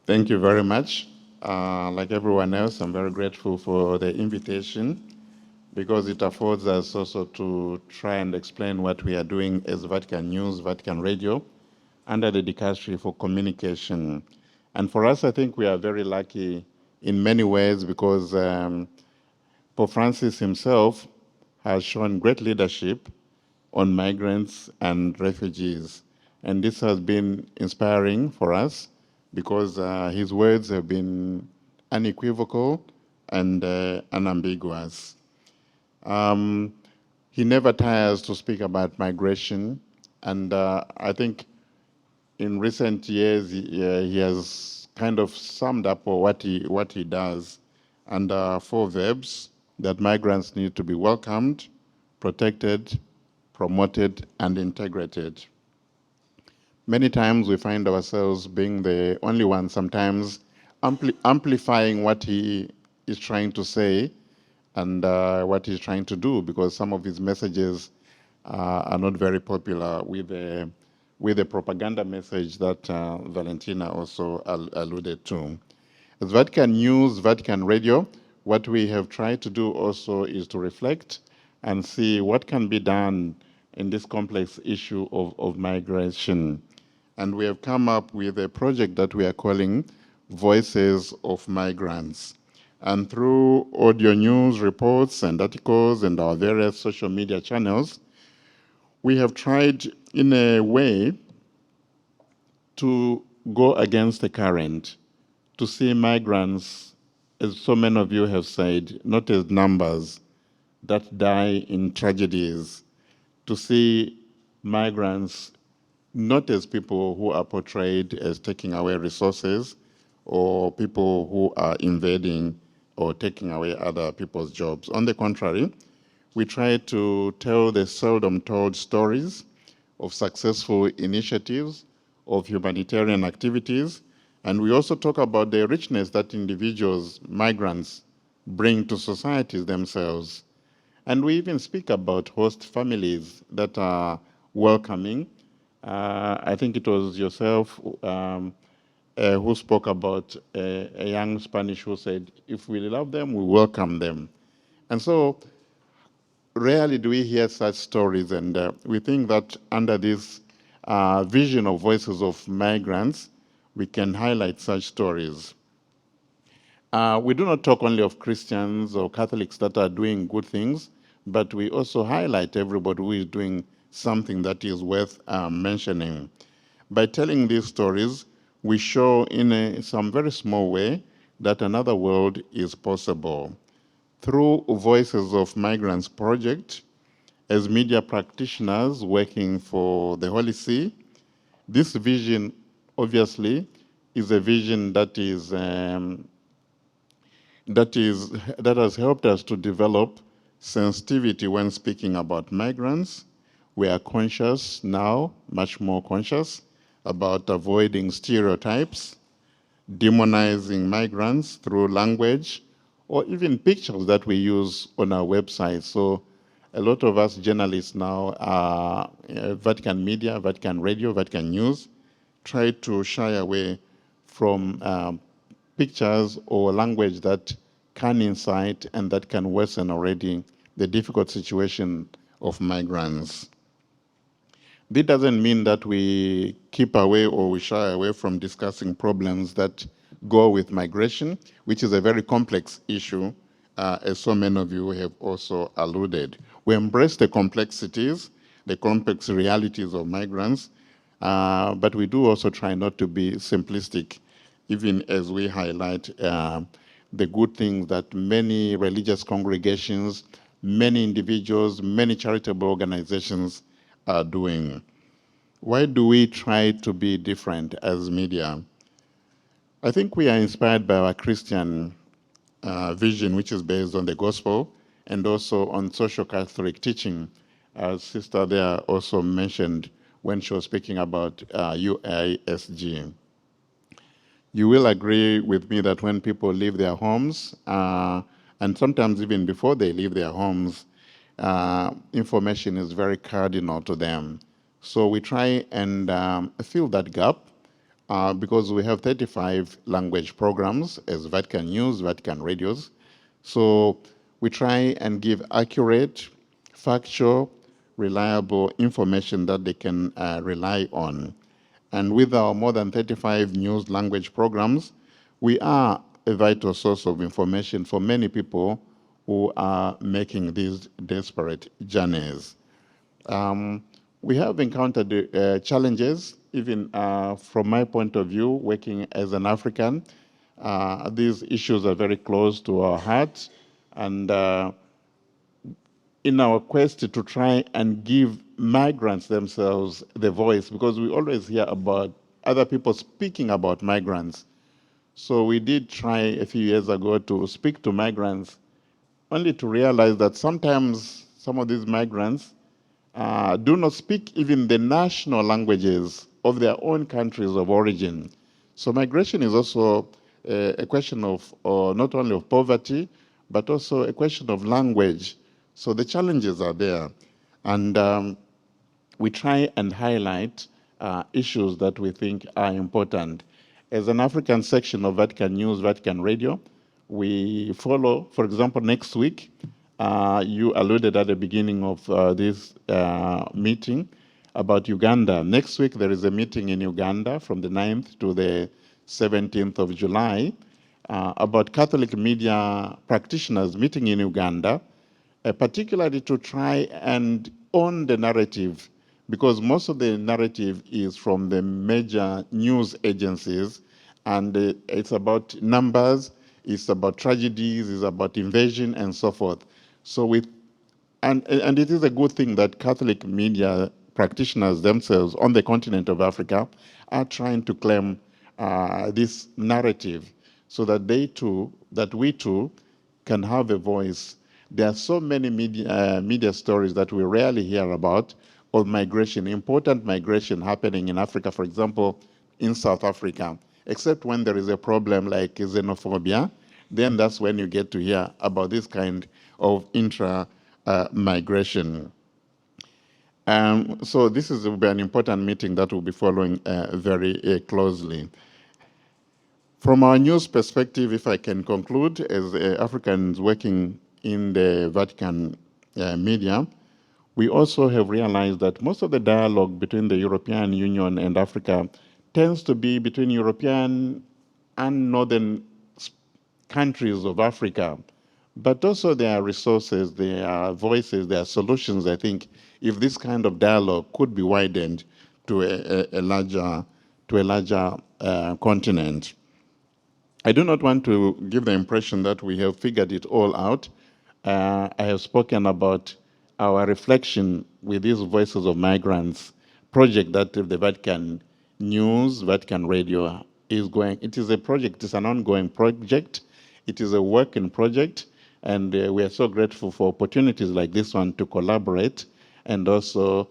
Thank you very much. Like everyone else, I'm very grateful for the invitation because it affords us also to try and explain what we are doing as Vatican News, Vatican Radio, under the Dicastery for Communication. And for us, I think we are very lucky in many ways because Pope Francis himself has shown great leadership on migrants and refugees. And this has been inspiring for us because his words have been unequivocal and unambiguous. Um, he never tires to speak about migration, and I think in recent years he has kind of summed up what he does under four verbs that migrants need to be welcomed, protected, promoted, and integrated. Many times we find ourselves being the only one, sometimes amplifying what he is trying to say and what he's trying to do, because some of his messages are not very popular with the propaganda message that Valentina also alluded to. As Vatican News, Vatican Radio, what we have tried to do also is to reflect and see what can be done in this complex issue of migration. And we have come up with a project that we are calling Voices of Migrants. And through audio news reports and articles and our various social media channels, we have tried in a way to go against the current, to see migrants, as so many of you have said, not as numbers that die in tragedies, to see migrants not as people who are portrayed as taking away resources or people who are invading or taking away other people's jobs. On the contrary, we try to tell the seldom told stories of successful initiatives, of humanitarian activities, and we also talk about the richness that individuals, migrants, bring to societies themselves. And we even speak about host families that are welcoming. I think it was yourself who spoke about a young Spanish who said, if we love them, we welcome them. And so rarely do we hear such stories, and we think that under this vision of voices of migrants, we can highlight such stories. We do not talk only of Christians or Catholics that are doing good things, but we also highlight everybody who is doing something that is worth mentioning. By telling these stories, we show in some very small way that another world is possible. Through Voices of Migrants project, as media practitioners working for the Holy See, this vision obviously is a vision that has helped us to develop sensitivity when speaking about migrants. We are conscious now, much more conscious, about avoiding stereotypes, demonizing migrants through language, or even pictures that we use on our website. So a lot of us journalists now are Vatican Media, Vatican Radio, Vatican News, try to shy away from pictures or language that can incite and that can worsen already the difficult situation of migrants. This doesn't mean that we keep away or we shy away from discussing problems that go with migration, which is a very complex issue, as so many of you have also alluded. We embrace the complexities, the complex realities of migrants, but we do also try not to be simplistic, even as we highlight the good things that many religious congregations, many individuals, many charitable organizations are doing. Why do we try to be different as media? I think we are inspired by our Christian vision, which is based on the gospel and also on social Catholic teaching, as Sister there also mentioned when she was speaking about UISG. You will agree with me that when people leave their homes, and sometimes even before they leave their homes, information is very cardinal to them. So we try and fill that gap because we have 35 language programs as Vatican News, Vatican Radios. So we try and give accurate, factual, reliable information that they can rely on. And with our more than 35 news language programs, we are a vital source of information for many people who are making these desperate journeys. Um, we have encountered challenges, even from my point of view, working as an African. These issues are very close to our hearts. And in our quest to try and give migrants themselves the voice, because we always hear about other people speaking about migrants. So we did try a few years ago to speak to migrants, only to realize that sometimes some of these migrants do not speak even the national languages of their own countries of origin. So migration is also a question of not only of poverty, but also a question of language. So the challenges are there. And we try and highlight issues that we think are important. As an African section of Vatican News, Vatican Radio, we follow, for example, next week, you alluded at the beginning of this meeting about Uganda. Next week, there is a meeting in Uganda from the 9th to the 17th of July about Catholic media practitioners meeting in Uganda, particularly to try and own the narrative, because most of the narrative is from the major news agencies, and it's about numbers, it's about tragedies, it's about invasion, and so forth. So and it is a good thing that Catholic media practitioners themselves on the continent of Africa are trying to claim this narrative so that we too can have a voice. There are so many media stories that we rarely hear about of migration, important migration happening in Africa, for example, in South Africa, except when there is a problem like xenophobia, then that's when you get to hear about this kind of migration. So this will be an important meeting that we'll be following very closely. From our news perspective, if I can conclude, as Africans working in the Vatican media, we also have realized that most of the dialogue between the European Union and Africa tends to be between European and northern countries of Africa. But also there are resources, there are voices, there are solutions, I think, if this kind of dialogue could be widened to a larger continent. I do not want to give the impression that we have figured it all out. I have spoken about our reflection with these Voices of Migrants project that the Vatican News, Vatican Radio is going. It is a project, it's an ongoing project. It is a working project, and we are so grateful for opportunities like this one to collaborate. And also,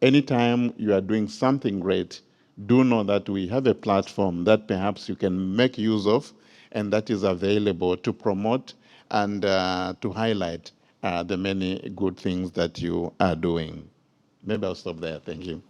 anytime you are doing something great, do know that we have a platform that perhaps you can make use of and that is available to promote and to highlight the many good things that you are doing. Maybe I'll stop there. Thank you.